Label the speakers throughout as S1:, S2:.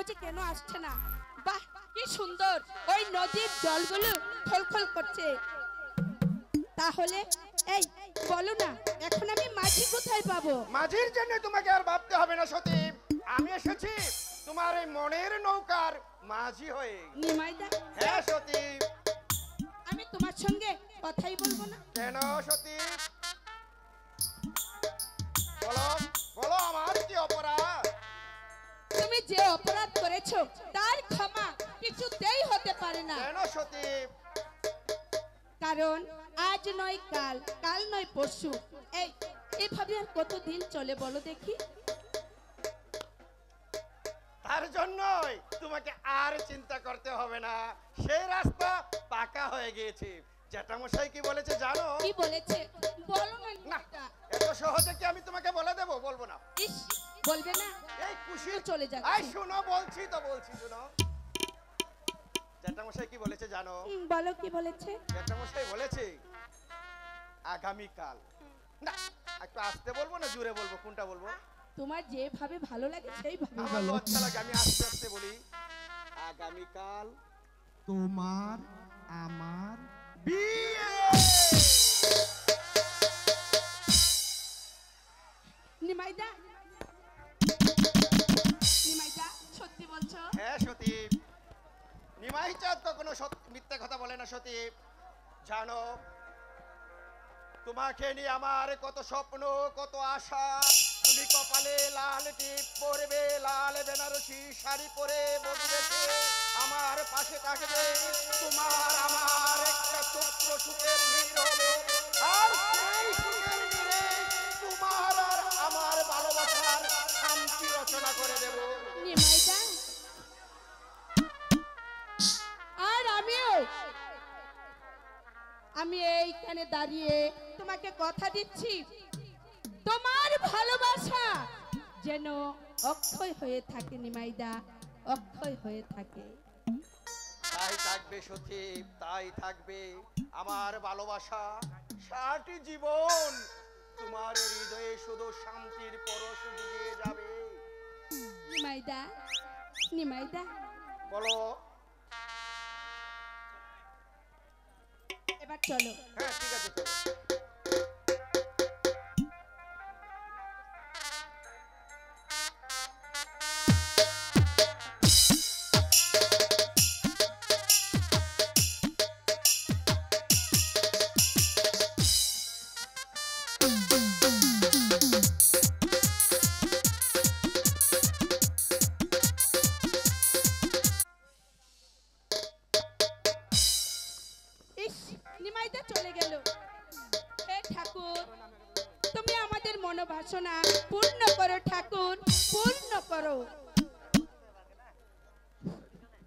S1: যে কেন আসছে না। বাহ, কি সুন্দর ওই নদীর জলগুলো খলখল করছে। তাহলে এই বলো না, এখন আমি মাঝি কোথায় পাবো?
S2: মাঝির জন্য তোমাকে আর ভাবতে হবে না সতী, আমি এসেছি তোমার এই মনের নৌকার মাঝি হয়ে।
S1: নিমাইদা,
S2: হ্যাঁ সতী।
S1: আমি তোমার সঙ্গে কথাই বলবো না।
S2: কেন সতী? বলো বলো, আমার কি অপরাধ?
S1: তুমি যে অপরাধ করেছো তার ক্ষমা কিছুতেই হতে পারে না।
S2: কেন সতী?
S1: কারণ আজ নয় কাল, কাল নয় পরশু, এইভাবে আর কতদিন চলে বলো দেখি?
S2: তার জন্যই তোমাকে আর চিন্তা করতে হবে না, সেই রাস্তা পাকা হয়ে গিয়েছে। জ্যাঠামশাই কি বলেছে জানো?
S1: কি বলেছে বলো না।
S2: না, এত সহজে কি আমি তোমাকে বলে দেব? বলবো না।
S1: ইস, বলবে না?
S2: এই খুশি
S1: চলে যাচ্ছে।
S2: আই শোনো, বলছি তো বলছি, শোনো। জ্যাঠামশাই কি বলেছে জানো?
S1: বলো কি বলেছে?
S2: জ্যাঠামশাই বলেছে আগামীকাল। না, একটু আস্তে বলবো না জোরে বলবো, কোনটা বলবো?
S1: তোমার যেভাবে ভালো লাগে সেইভাবে
S2: আমার
S1: বলো।
S2: লজ্জা লাগে, আমি আস্তে আস্তে বলি। আগামীকাল
S3: তোমার আমার
S2: বিয়ে।
S1: নিমাইদা, নিমাইদা, সত্যি বলছো?
S2: হ্যাঁ সতী, নিমাই চাঁদ কখনো মিথ্যে কথা বলে না সতী। জানো, তোমাকে নিয়ে আমার কত স্বপ্ন, কত আশা। তুমি কপালে লাল টিপ পরবে, লাল বেনারসি শাড়ি পরে বধূবেশে আমার পাশে থাকবে। তোমার আমার একটা ছোট্ট সুখের মিল হবে, আর সেই সুখের মিলে তোমার আর আমার ভালোবাসার শান্তি রচনা করে দেব।
S1: নিমাইদা, আর আমি এইখানে দাঁড়িয়ে তোমাকে কথা দিচ্ছি, তোমার ভালোবাসা যেন অক্ষয় হয়ে থাকে নিমাইদা, অক্ষয় হয়ে থাকে।
S2: তাই থাকবে সতী, তাই থাকবে আমার ভালোবাসা। সারাটি জীবন তোমার হৃদয়ে শুধু শান্তির পরশ জুগিয়ে যাবে।
S1: নিমাইদা, নিমাইদা,
S2: বলো।
S1: এবার চলো।
S2: হ্যাঁ ঠিক আছে, চলো।
S1: ইস, নিমাইদা চলে গেল। হে ঠাকুর, তুমি আমাদের মনোবাসনা পূর্ণ করো ঠাকুর, পূর্ণ করো।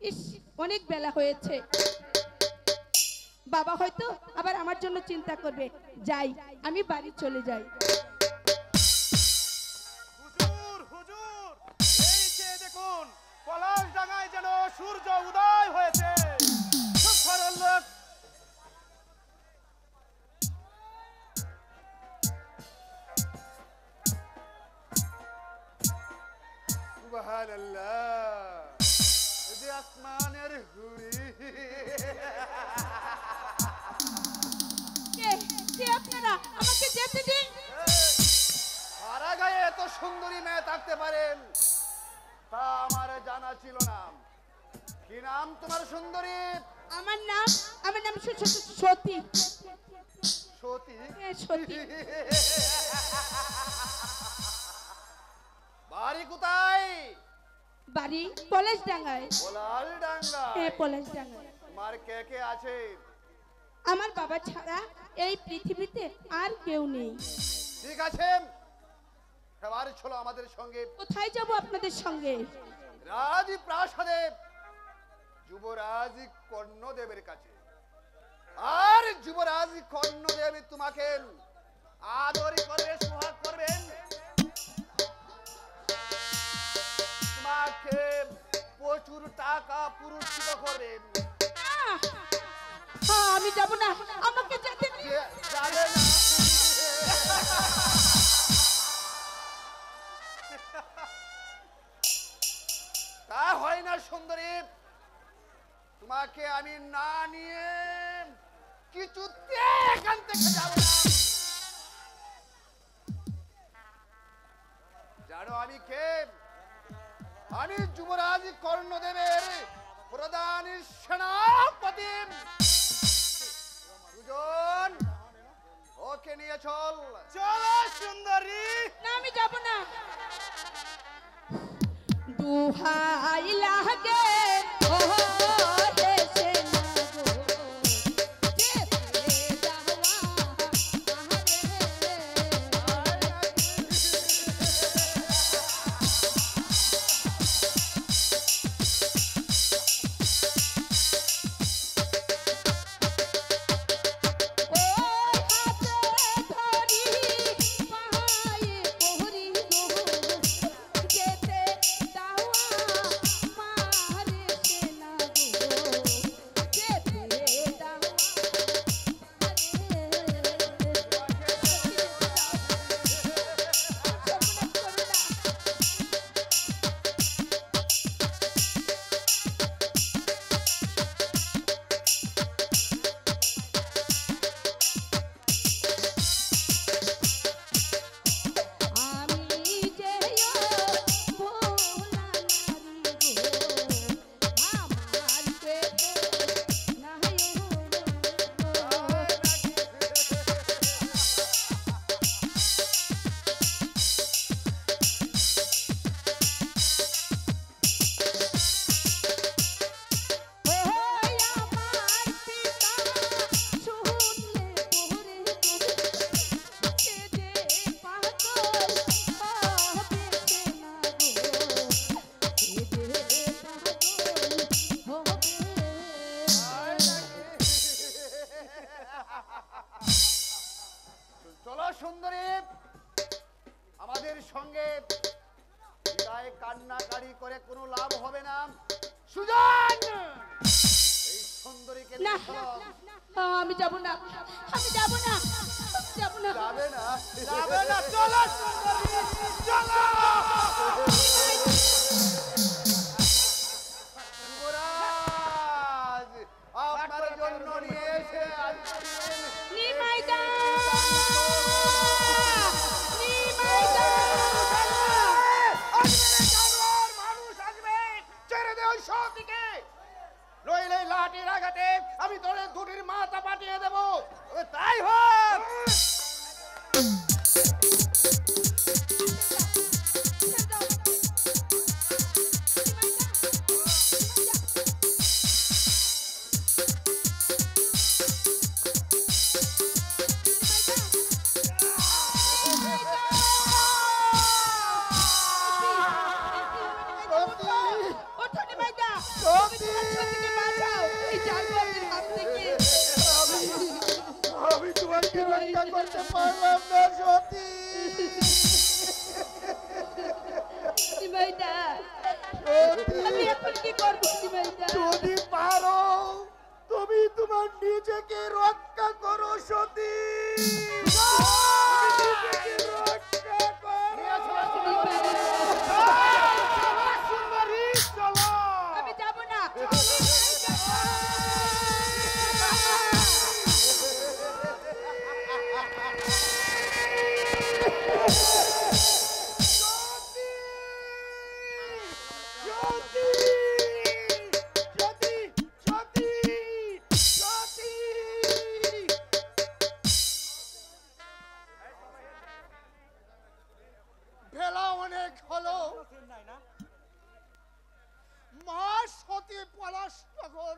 S1: ইস, অনেক বেলা হয়েছে, বাবা হয়তো আবার আমার জন্য চিন্তা করবে। যাই, আমি বাড়ি চলে যাই।
S2: হুজুর হুজুর, এই যে দেখুন পলাশডাঙ্গায় যেন সূর্য উদয় হয়েছে। খুব সরল লোক। সুবহানাল্লাহ, এই যে আসমানের হুরি।
S1: কে আপনারা? আমাকে যেতে দিন।
S2: সারা গায়ে এত সুন্দরী মেয়ে থাকতে পারেন তা আমার জানা ছিল না। কি নাম তোমার সুন্দরী?
S1: আমার নাম সতী।
S2: সতী?
S1: সতী।
S2: বাড়ি কোথায়?
S1: বাড়ি পলাশডাঙ্গায়।
S2: পলাশডাঙ্গা?
S1: হ্যাঁ, পলাশডাঙ্গায়।
S2: তোমার কে কে আছে?
S1: আমার বাবা ছাড়া এই পৃথিবীতে আর কেউ নেই।
S2: ঠিক আছে, এবার চলো আমাদের সঙ্গে।
S1: কোথায় যাব আপনাদের সঙ্গে?
S2: রাজপ্রাসাদে যুবরাজ কর্ণদেবের কাছে। আর যুবরাজ কর্ণদেব তোমাকে আদর করবে, সোহাগ করবেন, তোমাকে প্রচুর টাকা পুরস্কৃত করবেন।
S1: আমি যাব না, আমাকে যেতে দিন।
S2: যাবে না? তা হয় না সুন্দরী, তোমাকে আমি না নিয়ে কিছুতে এখান থেকে যাব না। জানো আমি কে? আমি যুবরাজ কর্ণদেবের প্রধান সেনাপতি। দুজন ওকে নিয়ে চল। চলো সুন্দরী।
S1: না আমি যাব না। দুহাই লাগে ও দেশে না গো যেতে যাওয়া
S2: চলো সুন্দরী, আমাদের সঙ্গে বিদায় কান্নাকারি করে কোনো লাভ হবে না। সুজন, এই সুন্দরীকে
S1: না
S2: নিয়ে চলো।
S1: আমি যাব না, আমি যাব না, যাব না।
S2: যাবে না, যাবে না। চলো সুন্দরী, চলো। যুবরাজ আপনার জন্য নিয়ে এসে
S1: নিমাইদা নিমাইদা
S2: মানুষ আসবে, ছেড়ে দে ওই সতীকে, নইলে লাঠির আঘাতে আমি তোদের দুটির মাথা পাঠিয়ে দেবো। তাই হোক।
S1: ওঠো নিমাইদা, তুমি তোমার সতীকে বাঁচাও এই জানোয়ারের হাত থেকে।
S2: আমি তোমাকে রক্ষা করতে পারলাম না সতী।
S1: নিমাইদা, আমি এখন কি করবো নিমাইদা?
S2: যদি পারো তুমি তোমার নিজেকে রক্ষা করো সতী। নিজেকে রক্ষা করো। সুন্দরী চলো।
S1: আমি যাব না।
S2: বেলা অনেক হলো, মা সতী পলাশ তখন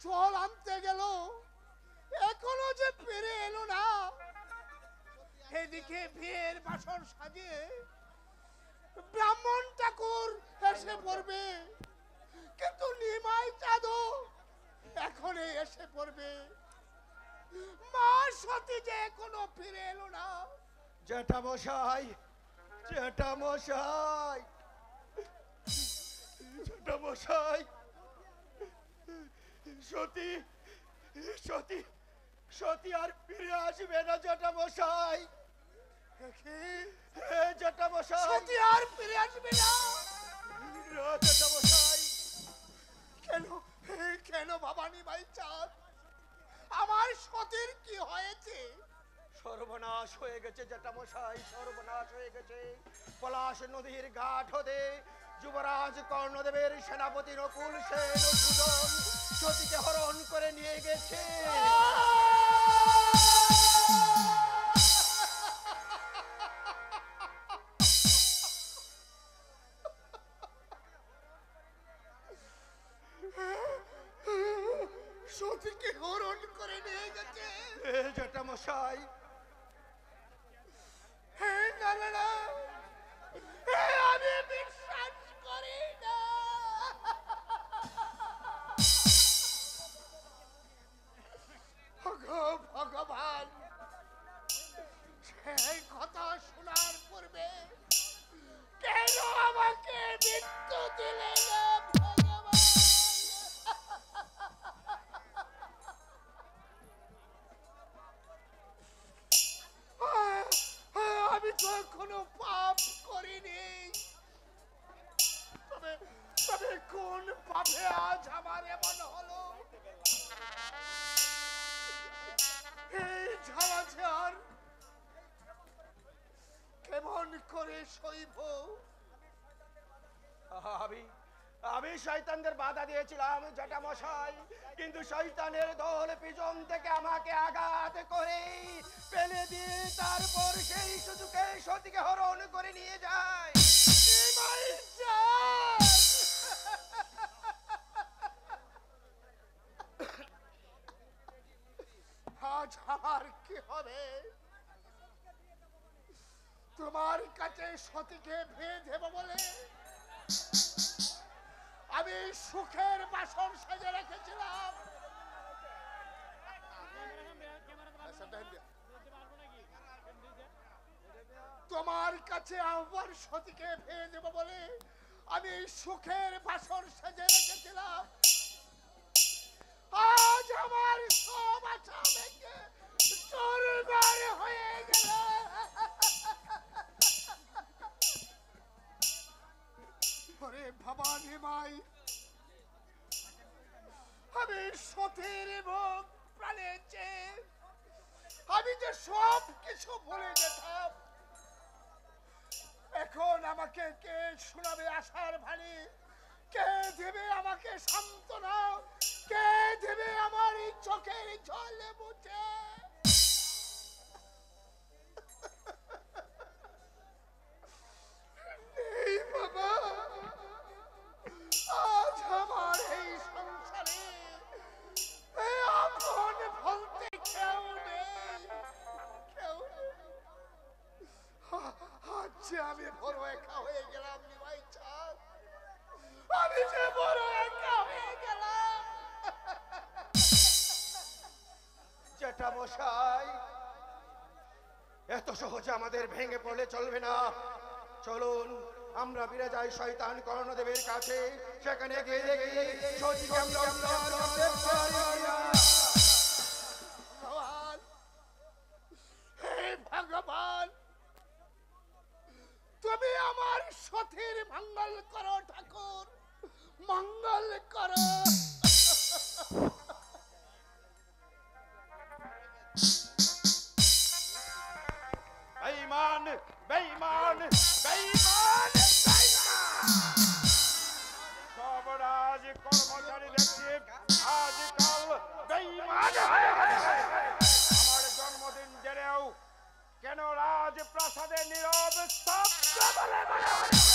S2: জল আনতে গেল, এখনো যে ফিরে এলো না। এদিকে বিয়ের বাসর সাজিয়ে ব্রাহ্মণ ঠাকুর এসে পড়বে, কিন্তু নিমাই চাঁদো এখনই এসে পড়বে। মা সতী যে এখনো ফিরে এলো না। জ্যাঠামশাই, জ্যাঠামশাই, জ্যাঠামশাই, সতী সতী সতী আর ফিরে আসবে না জ্যাঠামশাই। জ্যাঠামশাই, সতী আর ফিরে আসবে না। মশাই সর্বনাশ হয়ে গেছে। পলাশ নদীর ঘাট হতে যুবরাজ কর্ণদেবের সেনাপতি নকুল সেন ও সুজন সতীকে হরণ করে নিয়ে গেছে।
S4: সতীকে হরণ করে নিয়ে গেছে।
S2: জেঠা মশাই,
S4: না না না, আমি বিশ্বাস করি না। ভগবান, সেই কথা শোনার পূর্বে কেন আমাকে মৃত্যু দিলে না ভগবান? আমি তো কোনো পাপ করিনি, তবে তবে কোন পাপে আজ আমার এমন হলো? এই ঝাড়াঝাড় কেমন করে সইব?
S2: আমি শয়তানদের বাধা দিয়েছিলাম জেঠা মশাই, কিন্তু শয়তানের দল পিছন থেকে আমাকে আঘাত করে ফেলে দিয়ে তারপর সেই সুযোগে সতীকে হরণ করে নিয়ে যায়।
S4: আজ আমার কি হবে? তোমার কাছে সতীকে ভেয়ে দেব বলে আমি সুখের বাসন সাজে রেখেছিলাম। তোমার কাছে আমার সতীকে ভেয়ে দেব বলে আমি সুখের বাসন সাজে রেখেছিলাম। আজ আমার সব আশা ভেঙে চুরমার হয়ে গেল। ওরে ভবানী মাই, আমি সতীর মুখ প্রাণে চেয়ে আমি যে সব কিছু ভুলে যেতাম, এখন আমাকে কে শোনাবে আশার বাণী? কে দেবে আমাকে সান্ত্বনা? কে দেবে আমার এই চোখের জল মুছে? নেই বাবা, আজ আমার এই সংসারে আপন বলতে কেউ নেই, কেউ নেই। আজ যে আমি বড় একা হয়ে গেলাম নিমাই চাঁদ, আমি যে বড় একা হয়ে গেলাম।
S2: জেঠা মশাই, এত সহজে আমাদের ভেঙে পড়লে চলবে না। চলুন আমরা ফিরে যাই শয়তান কর্ণদেবের কাছে, সেখানে গিয়ে দেখি সতীকে আমরা উদ্ধার করতে পারি কিনা।
S4: ভগবান, হে ভগবান, তুমি আমার সতীর মঙ্গল করো ঠাকুর, মঙ্গল করো।
S2: বেঈমান, বেঈমান, বেঈমান, সব রাজ কর্মচারী দেখছি আজকাল বেঈমান হয়ে গেছে। আমার জন্মদিন জেনেও কেন রাজ প্রাসাদে নীরব স্তব্ধ বলে মনে হচ্ছে?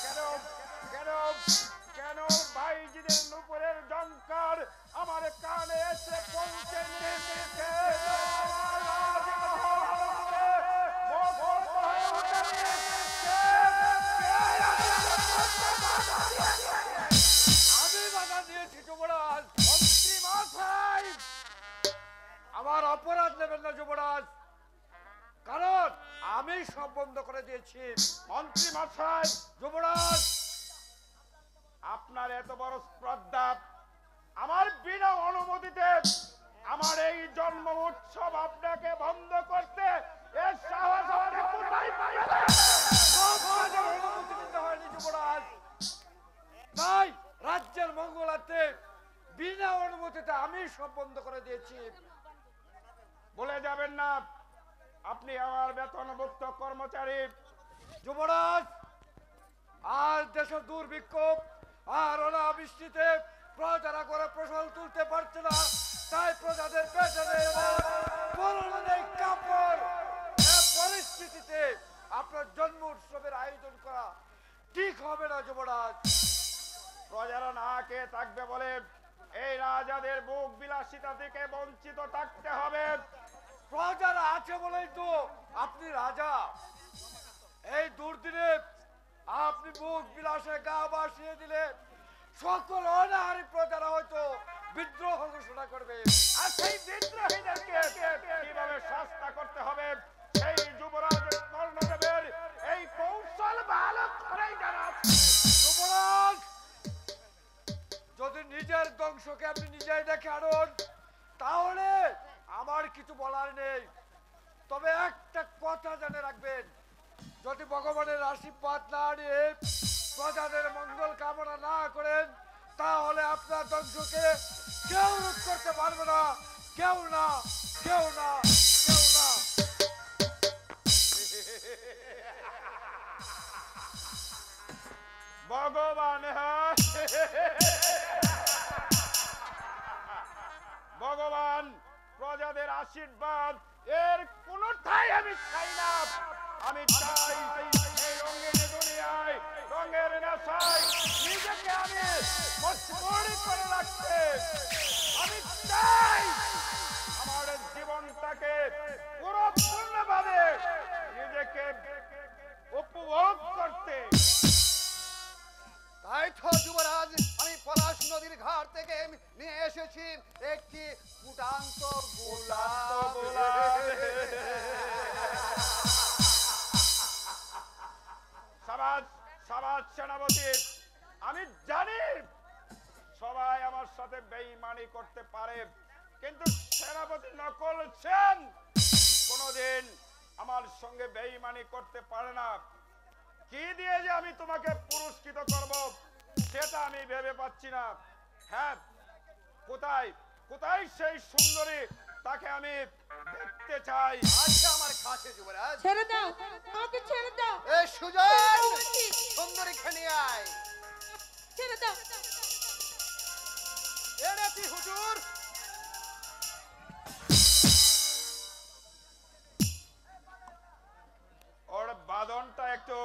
S2: কেন কেন কেন ভাইজিদের নুপুরের জঙ্কার আমার কানে এসে পৌঁছে নিয়েছে? আমি বাধা দিয়েছি যুবরাজ। মন্ত্রী মশাই, আমার অপরাধ নেবেন না যুবরাজ, কারণ আমি সব বন্ধ করে দিয়েছি। মন্ত্রী মশাই, যুবরাজ, আপনার এত বড় শ্রদ্ধা, আমার বিনা অনুমতিতে আমার এই জন্ম উৎসব আপনাকে বন্ধ করতে এর সাহস আপনি কোথায় পাইলেন? অনুমতি দিতে হয়নি যুবরাজ, তাই রাজ্যের মঙ্গলার্থে বিনা অনুমতিতে আমি সব বন্ধ করে দিয়েছি। বলে যাবেন না আপনি আমার বেতনভুক্ত কর্মচারী। যুবরাজ, আর দেশের দুর্ভিক্ষ আর অনাবৃষ্টিতে প্রজারা করে ফসল তুলতে পারছে না, তাই প্রজাদের পেটে নেই পরনে নেই কাপড়। এই পরিস্থিতিতে আপনার জন্ম উৎসবের আয়োজন করা ঠিক হবে না যুবরাজ। প্রজারা না খেয়ে থাকবে বলে এই রাজাদের বুক বিলাসিতা থেকে বঞ্চিত থাকতে হবে। প্রজারা আছে বলেই তো আপনি রাজা। এই দুর্দিনে আপনি বুক বিলাসে গা ভাসিয়ে দিলে সকল অনাহারী প্রজারা হয়তো বিদ্রোহ ঘোষণা করবে। আর সেই বিদ্রোহীদেরকে কিভাবে শাস্তি করতে হবে সেই যুবরাজ কর্ণদেবের এই কৌশল ভালো করেই জানা আছে। যুবরাজ, যদি নিজের ধ্বংসকে আপনি নিজেই দেখে আনুন তাহলে আমার কিছু বলার নেই। তবে একটা কথা জেনে রাখবেন, যদি ভগবানের আশীর্বাদ না নিয়ে প্রজাদের মঙ্গল কামনা না করেন তাহলে আপনার ধ্বংসকে কেউ রোধ করতে পারবে না। কেউ না, কেউ না, কেউ না। ভগবান, হ্যাঁ ভগবান প্রজাদের আশীর্বাদ এর কোনটাই আমি চাই না। আমি চাই এই রঙের দুনিয়ায় রঙের নেশায় নিজেকে আমি মশগুল করে রাখতে। আমি চাই আমার জীবনটাকে পুরোপূর্ণভাবে নিজেকে উপভোগ করতে।
S5: তাই তো যুবরাজ, আমি পলাশ নদীর ঘাট থেকে নিয়ে এসেছি একটি ফুটান্ত গোলাপ।
S2: সাবাস সাবাস সেনাপতি, আমি জানি সবাই আমার সাথে বেঈমানি করতে পারে, কিন্তু সেনাপতি নকল সেন কোনোদিন আমার সঙ্গে বেঈমানি করতে পারে না। কি দিয়ে যে আমি তোমাকে পুরস্কৃত করব সেটা আমি ভেবে পাচ্ছি না। হ্যাঁ, কোথায় কোথায় সেই সুন্দরী, তাকে আমি দেখতে চাই।
S5: আচ্ছা, আমার কাছে যুবরাজ।
S1: ছেড়ে দাও, আমাকে ছেড়ে দাও।
S5: এ সুজন, সুন্দরী খানি আয়।
S1: ছেড়ে দাও।
S5: এনেছি হুজুর।
S2: ওর বাদনটা একটু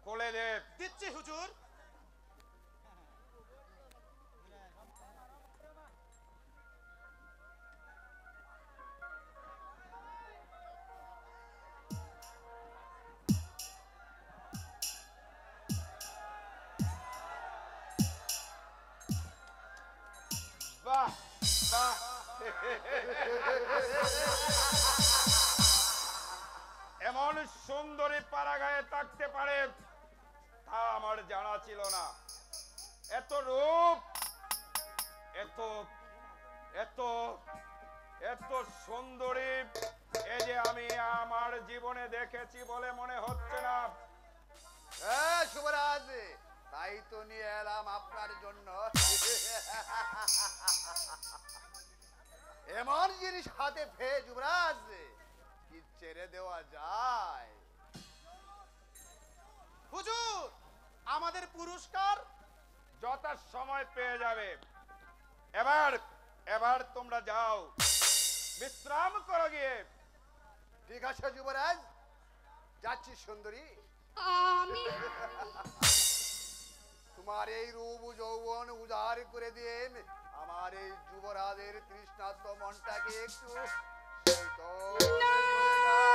S2: খুলে দে।
S5: দিচ্ছি হুজুর।
S2: বাহ বাহ, এমন সুন্দরী পাড়াগাঁয়ে থাকতে পারে তা আমার জানা ছিল না। এত রূপ, এত এত এত সুন্দরী এ যে আমি আমার জীবনে দেখেছি বলে মনে হচ্ছে না।
S5: যুবরাজ, তাই তো নিয়ে এলাম আপনার জন্য এমন জিনিস হাতে পেয়ে যুবরাজ কি ছেড়ে দেওয়া যায়?
S2: হুজুর, আমাদের পুরস্কার যথা সময় পেয়ে যাবে। এবার এবার তোমরা যাও, বিশ্রাম করো গিয়ে।
S5: ঠিক আছে যুবরাজ, যাচ্ছি সুন্দরী।
S1: আমি
S5: তোমার এই রূপ যৌবন উজাড় করে দিয়ে আমার এই যুবরাজের তৃষ্ণার্ত মনটাকে একটু শীতল করে দাও।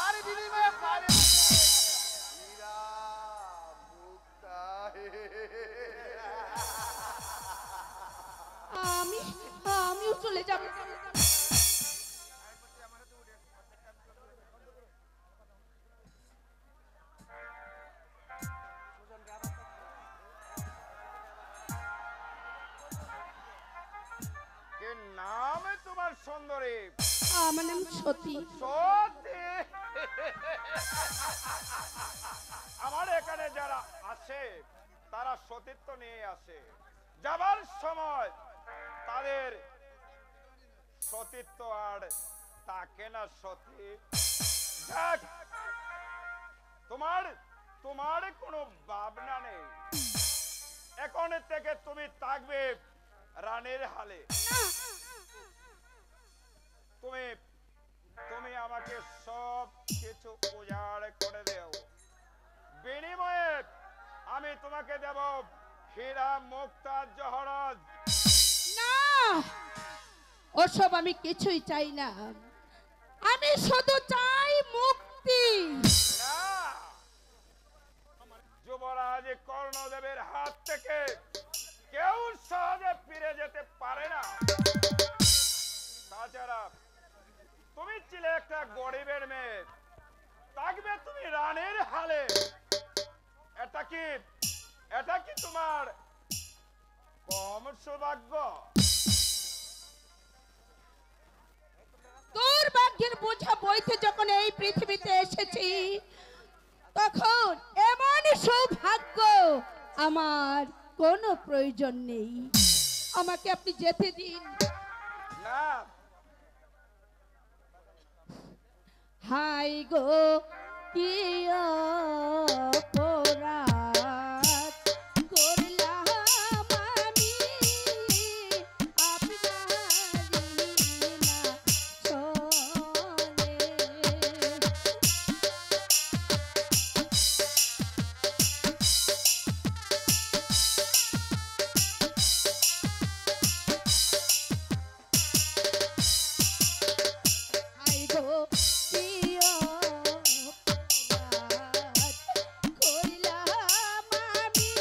S5: আর বিনিময়ে পারে হীরা মুক্তা।
S1: আমিও চলে যাব।
S2: কি নাম তোমার সুন্দরী?
S1: আমার নাম সতী।
S2: সত্যি? আমার এখানে যারা আসে তারা সতীত্ব নিয়ে আসে। যাবার সময় তাদের সতীত্ব আর তাকে না সতী। যাক, তোমার তোমার কোনো ভাবনা নেই। এখন থেকে তুমি থাকবে রানীর হালে। তুমি তুমি আমাকে সব কিছু উজাড় করে দেও, বিনিময়ে আমি তোমাকে দেব হীরা মুক্তা জহরত।
S1: না, ওসব আমি কিছুই চাই না। আমি শুধু চাই মুক্তি।
S2: না, যুবরাজ কর্ণদেবের হাত থেকে কেউ সহজে ফিরে যেতে পারে না। তাছাড়া তুমি ছিলে একটা গরিবের মেয়ে, থাকবে তুমি রানীর হালে। এটা কি তোমার কম সৌভাগ্য?
S1: তোর ভাগ্যের বোঝা বইতে যখন এই পৃথিবীতে এসেছি, তখন এমন সৌভাগ্য আমার কোনো প্রয়োজন নেই। আমাকে আপনি যেতে দিন।
S2: না,
S1: হাই গো কি অপরাধ করলাম আমি আপনারই না শোনে। হাই গো কি অপরাধ করলাম আমি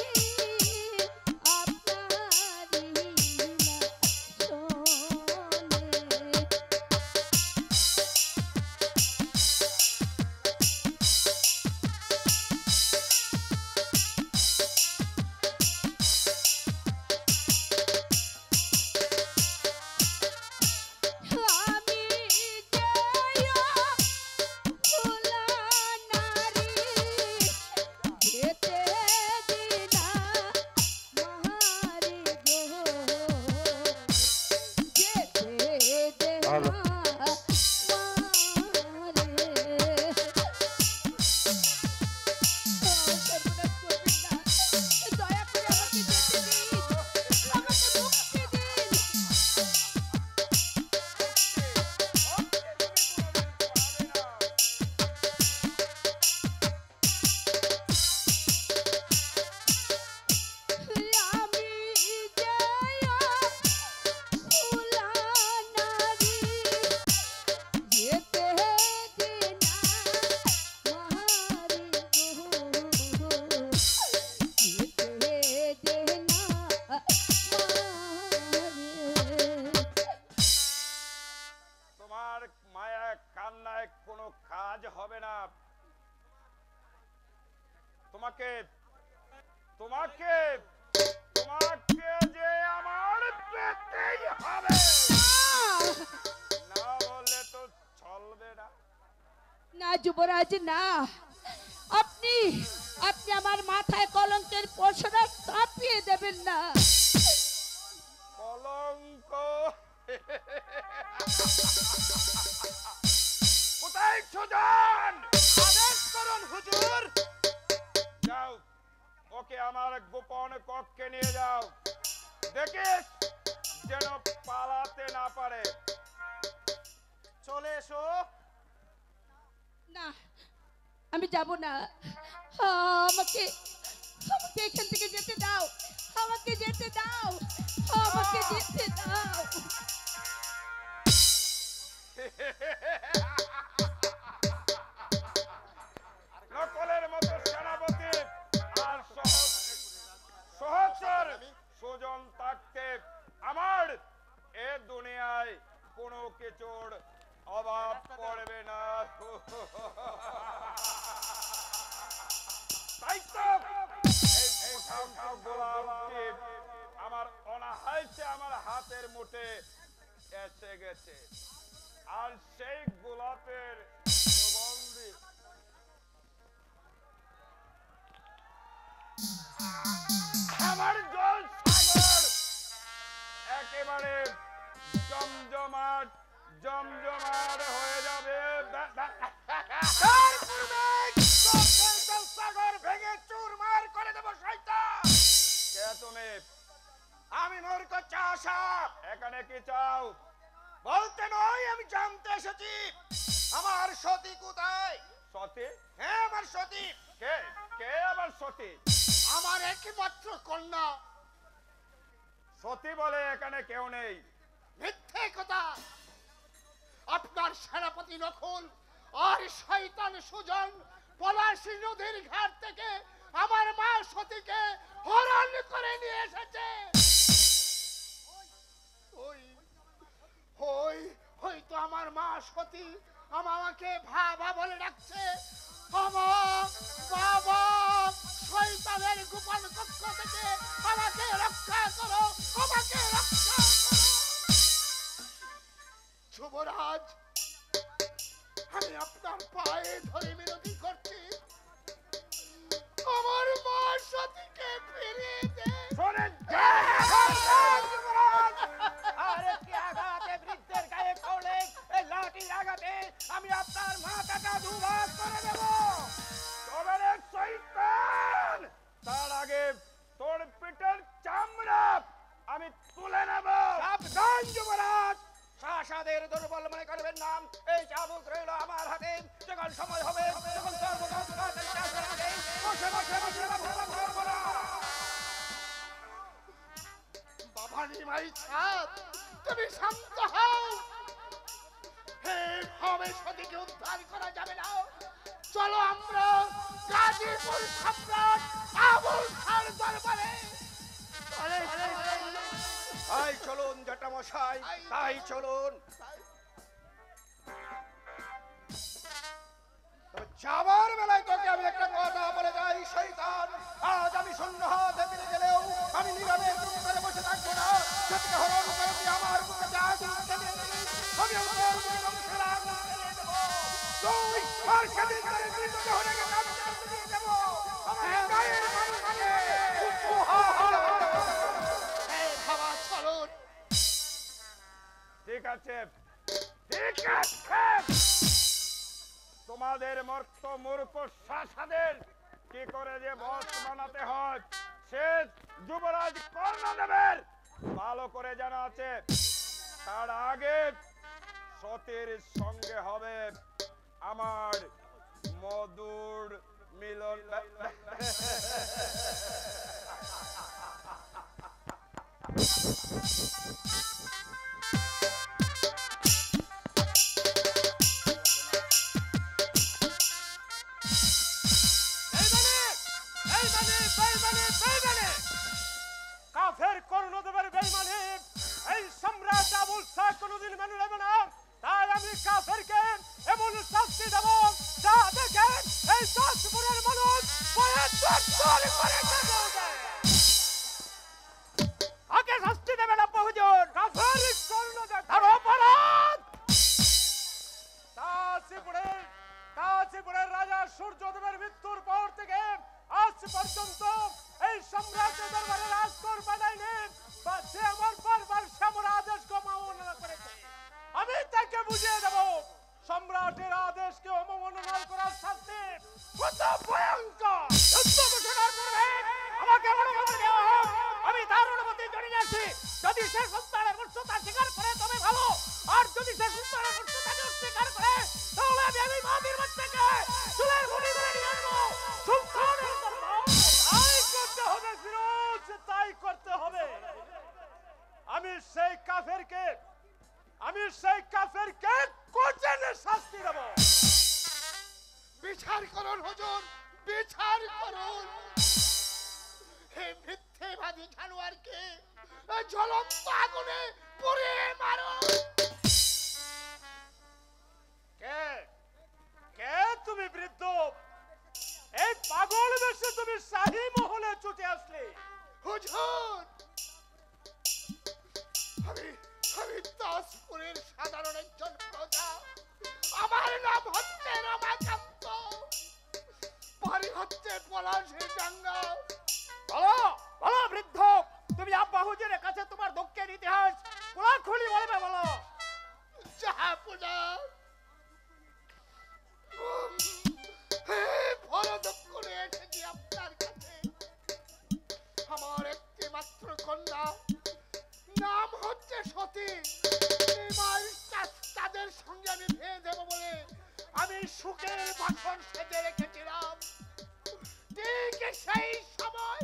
S1: আপনারই না শোনে। আমি ভোলা নারী যেতে দিনা মারি গো, যেতে দেনা মারে। সর্বনাশ করবেন না, দয়া করে আমাকে যেতে দিন, আমাকে মুক্তি দিন। আমি ভোলা নারী যেতে দিনা মারি গো, যেতে দেনা মারে।
S2: তোমার মায়া কান্নায় কোনো কাজ হবে না। তোমাকে তোমাকে তোমাকে যে আমার পেতেই হবে। না বললে তো চলবে না।
S1: না যুবরাজ, না। আপনি আপনি আমার মাথায় কলঙ্কের পশরা চাপিয়ে দেবেন না।
S2: কলঙ্ক কোথায় সুজন? আদেশ করুন হুজুর। যাও, ওকে আমার গোপন কক্ষে নিয়ে যাও। দেখিস যেন পালাতে না পারে। চলে এসো।
S1: না, আমি যাব না। আমাকে আমাকে এখান থেকে যেতে দাও, আমাকে যেতে দাও, আমাকে যেতে দাও।
S2: নকলের মতো সেনাপতি আর সহচর সুজন থাকতে আমার এ দুনিয়ায় কোনো কিছুর অভাব পড়বে না। তাই তো এই গোলাপটি আমার অনাহাইতে আমার হাতের মুঠে এসে গেছে। আর সেই গোলাপের সুগন্ধি আমার জল সাগর একেবারে জমজমাট তার পূর্বে চোখের জলসাগর ভেঙে চুরমার করে দেব শয়তান।
S6: কে তুমি?
S2: আমি মূর্খ চাষা,
S6: এখানে কি চাও?
S2: বলতে নয় আমি জানতে এসেছি আমার সতী কোথায়।
S6: সতী?
S2: হ্যাঁ আমার সতী।
S6: কে কে আবার সতী?
S4: আমার একমাত্র কন্যা।
S6: সতী বলে এখানে কেউ নেই।
S4: মিথ্যে কথা। আপনার সেনাপতি নকুল আর শয়তান সুজন পলাশী নদীর ঘাট থেকে আমার মা সতীকে হরণ করে নিয়ে এসেছে। ওই ওই হয়তো আমার মা সতী আমাকে ভাবা বলে ডাকছে। আমার বাবা শয়তানের গোপন কক্ষ থেকে আমাকে রক্ষা করো, আমাকে রক্ষা করো। যুবরাজ, আমি আপনার পায়ে ধরে মিনতি করছি, আমার মা সতীকে ফিরিয়ে দে।
S2: শোনেন আর একটি আঘাতে বৃদ্ধের গায়ে পড়লে এই লাঠির আঘাতে আমি আপনার মাথাটা দুভাগ করে দেব।
S6: তবে রে শয়তান, তার আগে তোর পিঠের চামড়া আমি তুলে নেব।
S2: সাবধান যুবরাজ, শাসাদের দুর্বল মনে করবেন না। এই চাবুক রইল আমার হাতে। যখন সময় হবে তখন
S4: বাবা নিমাই ছাদ, তুমি শান্ত হও। এইভাবে সতীকে উদ্ধার করা যাবে না। চলো আমরা গাজীপুর সম্রাট আবুল খার দরবারে।
S2: তাই চলুন জটামশাই, তাই চলুন। তবে যাবার বেলায় তোকে আমি একটা কথা বলে যাই শয়তান, আজ আমি শূন্য হাতে ফিরে গেলেও আমি নীরবে চুপ করে বসে থাকবো না। সত্যি হরণ করে তুই আমার বুকে যা দিতে দিয়েছিস, আমি তোর বুকে ধ্বংসের আগুন জ্বালিয়ে দেবো। তুই আর সেদিন ধরে তুই তোকে হরেকে কাজ করতে দিয়ে দেবো। আমার গায়ের মানুষকে
S4: বাবা চলুন।
S6: ঠিক আছে, ঠিক আছে। তোমাদের মর্ত মূর্খ শাসাদের কি করে যে বস বানাতে হয় সে যুবরাজ কর্ণদেবের ভালো করে জানা আছে। তার আগে সতীর সঙ্গে হবে আমার মধুর মিলন।
S7: কাফের কর্ণদেবের বেঈমানি এই সম্রাট আবুল খার কোনদিন মেনে নেবে না। তাই আমি কাফেরকে এমন শাস্তি দেব যা দেখে এই দাসপুরের মানুষ ভয়ে চুরচুর করে কাঁপে। আগে শাস্তি দেবেন আপনি হুজুর। কাফের কর্ণদেব তার অপরাধ। কাশীপুরের রাজা সূর্যদেবের মৃত্যুর পর থেকে আজ পর্যন্ত এই সম্রাটের দরবারে রাজকর বানায়নি বা সে আমার বারবার সামর আদেশকে অবমাননা করেছে। আমি তাকে বুঝিয়ে দেব সম্রাটের আদেশকে অবমাননা করার শাস্তি কত ভয়ঙ্কর। যুদ্ধ ঘোষণার পূর্বে আমাকে অনুমতি দেওয়া হোক, আমি তার অনুমতি জানিয়ে আছি। যদি সে সুলতানের মর্যাদা স্বীকার করে তবে ভালো, আর যদি সে সুলতানের মর্যাদাকে অস্বীকার করে তাহলে আমি মাটির মধ্যে চুলের মুড়ি ধরে নিয়ে আসবো। সুলতানের তাই করতে হবে ফিরোজ, তাই করতে হবে। আমি সেই কাফেরকে কঠিন শাস্তি দেব।
S4: বিচার করুন হুজুর, বিচার করুন। হে মিথ্যেবাদী জানোয়ারকে জ্বলন্ত আগুনে পুড়িয়ে মারুন।
S7: কে তুমি বৃদ্ধ? এই পাগল বেশে তুমি শাহী মহলে ছুটে আসলে?
S4: হুজুর, আমি দাসপুরের সাধারণ একজন প্রজা। আমার নাম হচ্ছে রমাকান্ত, বাড়ি হচ্ছে পলাশী ডাঙ্গা।
S7: বলো বৃদ্ধ, তুমি আব্বা হুজুরের কাছে তোমার দুঃখের ইতিহাস খোলাখুলি বলবে। বলো।
S4: জাহাপনা, সুখের বাসন সেজে রেখেছিলাম, ঠিক সেই সময়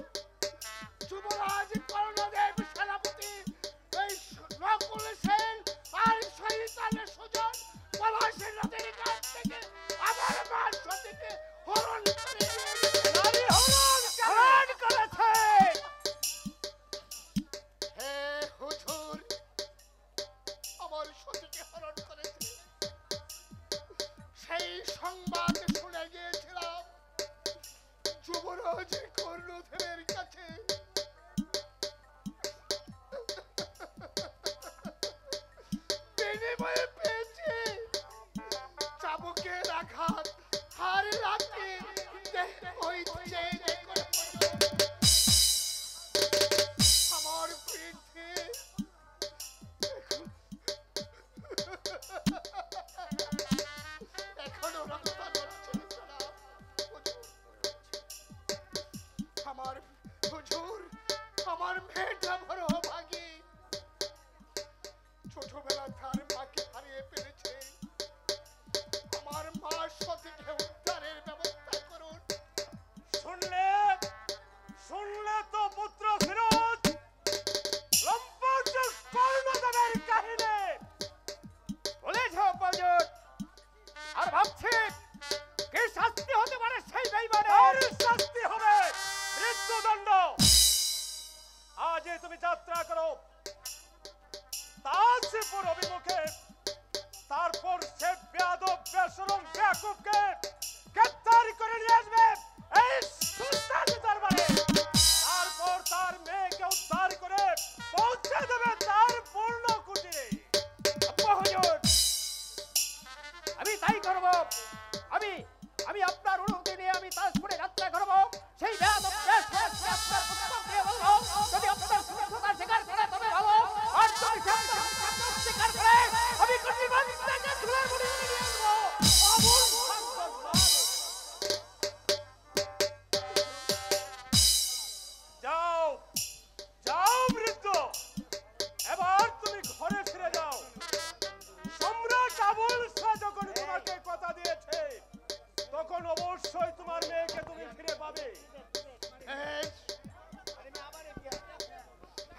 S4: যুবরাজ কর্ণদেব সেনাপতি এই নকুল সেন আর শয়তানের সুজন পলাশী নদীর ঘাট থেকে আমার মা সতীকে হরণ করে নিয়ে গেছে।
S7: নারী হরণ করেছে।
S4: হে হুজুর, আমার সতীকে হরণ করেছে। সেই সংবাদ শুনে গিয়েছিলাম যুবরাজ কর্ণদেবের কাছে। বিনিময়ে পেয়েছি চাবুকের আঘাত, আর রাতে হইছে আমার পিঠে এখনো রক্ত ঝরছে না। আমার হুজুর, আমার মেয়েটা বড় ভাগী, ছোটবেলা তার মাকে হারিয়ে ফেলেছে। আমার মা সতীকে উদ্ধারের ব্যবস্থা করুন।
S7: শুনলে তো পুত্র ফিরোজ লম্পট কর্ণদেবের কাহিনী বলেছ অপজট, আর ভাবছি কি শাস্তি হতে পারে সেই বেঈমানের। শাস্তি হবে মৃত্যুদণ্ড। আজই তুমি যাত্রা করো তাজপুর অভিমুখে, তারপর সে বেয়াদব বেশরম বেয়াকুবকে গ্রেফতার করে নিয়ে আসবে এই সুলতান দরবারে। তারপর তার মেয়েকে উদ্ধার করে পৌঁছে দেবে তার পূর্ণ কুটিরে। আব্বা হুজুর, আমি তাই করব। আমি আপনার অনুমতি নিয়ে আমি তাজপুরে যাত্রা করব। সেই বেয়াদব বেশরমকে আপনার পুত্রকে বলবো, যদি আপনার সুস্থতার শিকার করে তবে ভালো, আর যদি শিকার করে আমি কর্তৃপক্ষকে ধুলার মুড়ি নিয়ে আসবো। আবুল যাও যাও বৃদ্ধ, এবার তুমি ঘরে ফিরে যাও। সম্রাট আবুল শাহ যখন তোমাকে কথা দিয়েছে তখন অবশ্যই তোমার মেয়েকে তুমি ফিরে পাবে।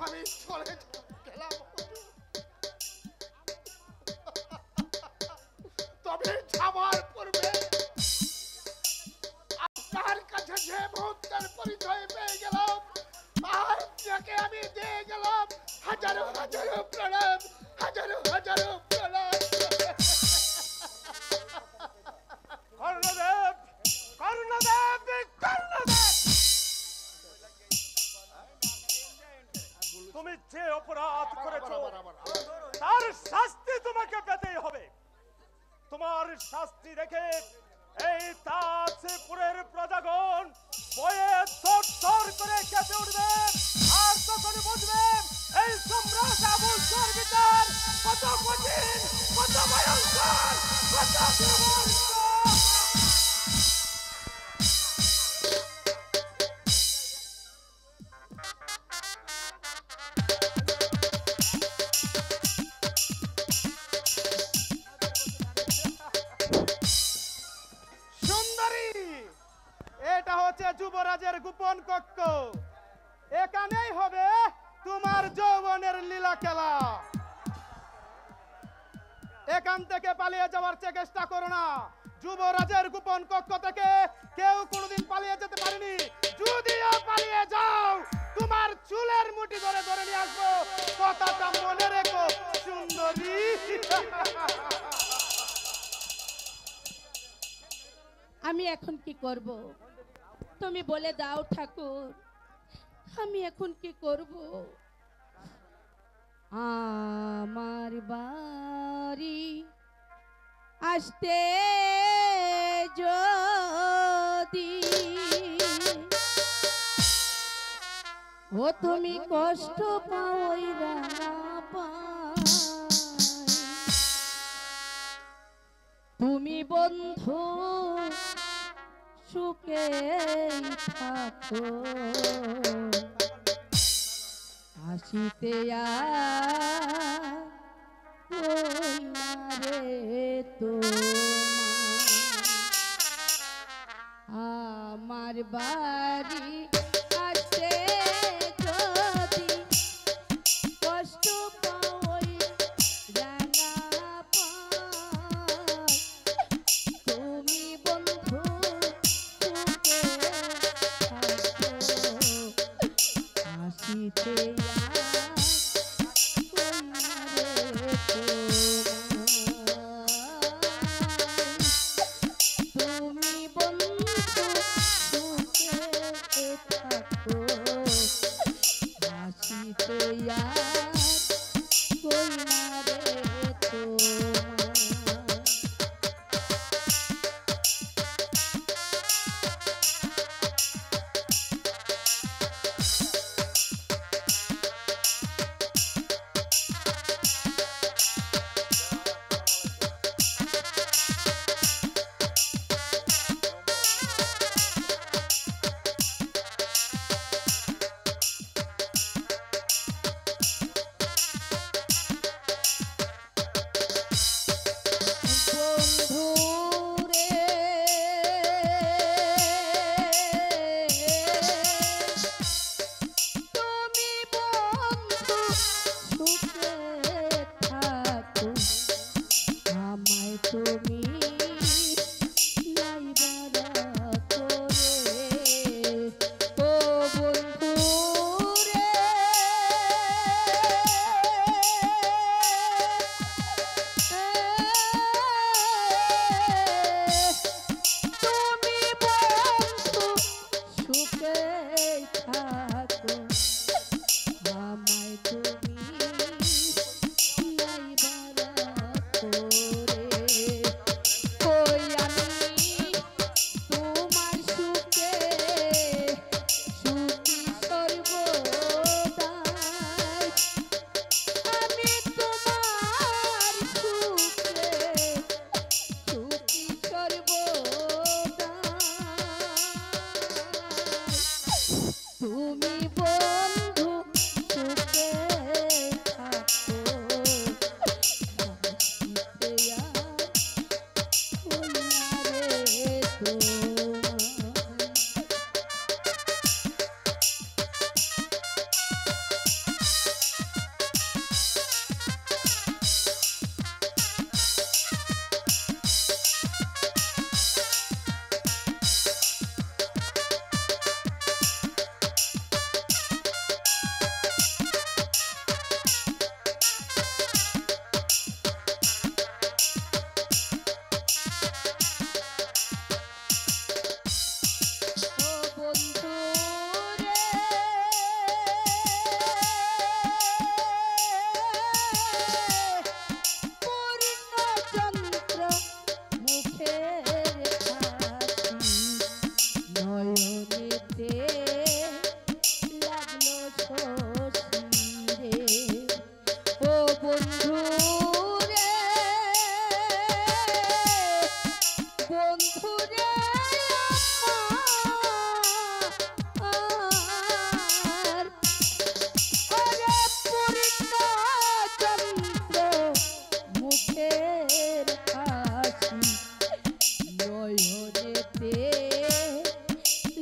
S4: আমি চলে গেলাম, তবে যাবার পূর্বে আপনার কাছে যে মুহূর্তের পরিচয় পেয়ে গেলাম, আর যাকে আমি দিয়ে গেলাম হাজারো হাজারো প্রণাম, হাজারো হাজারো প্রণাম।
S7: কর্ণদেব, কর্ণদেব, কর্ণদেব, তুমি যে অপরাধ করেছো তার শাস্তি তোমাকে পেতেই হবে। তোমার শাস্তি দেখে এই তাজপুরের প্রজাগণ বয়ে থরথর করে কেঁপে উঠবে, আর তখন বুঝবে এই সম্রাট আবুল শাহর বিচার কত কঠিন, কত ভয়ঙ্কর, কত দুর্বল।
S3: সুন্দরী, এটা হচ্ছে যুবরাজের গোপন কক্ষ। এখানেই হবে তোমার যৌবনের লীলা খেলা। এখান থেকে পালিয়ে যাওয়ার চেষ্টা করো না। যুবরাজের গোপন কক্ষ থেকে কেউ কোনোদিন পালিয়ে যেতে পারেনি। যদিও পালিয়ে যাও, তোমার চুলের মুঠি ধরে ধরে নিয়ে আসবো। কথাটা মনে রেখো সুন্দরী।
S1: আমি এখন কি করব? তুমি বলে দাও ঠাকুর, আমি এখন কি করব? আমার বাড়ি আসতে যদি ও তুমি কষ্ট পাওই রাঙা পাই, তুমি বন্ধু সুখে থাকো, হাসিতে রে তোমার। আমার বাড়ি আসতে যদি কষ্ট পাওই রাঙা পায়, তুমি বন্ধু সুখে থাকো, হাসিতে তুমি বন্ধু সুখে থাকো, হাসিতে কইনা রে তোমার। বন্ধুরে তুমি বন্ধু সুখে থাকো, আমায় তুমি নাইবারা করে। ও বন্ধুরে তুমি বন্ধু সুখে থাকো, আমায় তুমি নাইবারা করে। কই আমি তোমার সুখে সুখী সর্বদাই, আমি তোমার সুখে সুখী সর্বদাই, তুমি বন্ধু সুখে থাকো, হাসিতে কইনা রে তোমার। ও বন্ধুরে পূর্ণচন্দ্র মুখের হাসি নয়নেতে লাগলো শশী রে। ও বন্ধুরে বন্ধুরে আমার ওরে পূর্ণচন্দ্র মুখের হাসি নয়নেতে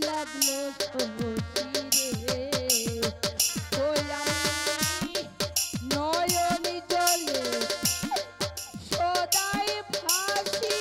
S1: লাগলো শশী রে। ওই আমি নয়নি জলে সদাই ভাসি,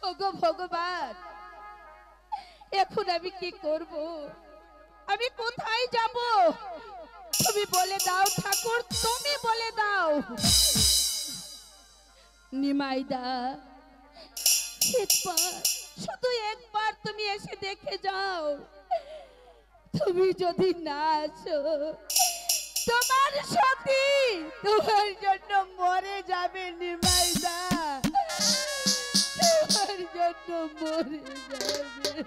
S1: ওগো ভগবান, এখন আমি কি করব? আমি কোথায় যাব? তুমি বলে দাও ঠাকুর, তুমি বলে দাও। নিমাইদা, শুধু একবার তুমি এসে দেখে যাও। তুমি যদি না আসো, তোমার সতী তোমার জন্য মরে যাবে। নিমাইদা, তোমার জন্য মরে যাবে।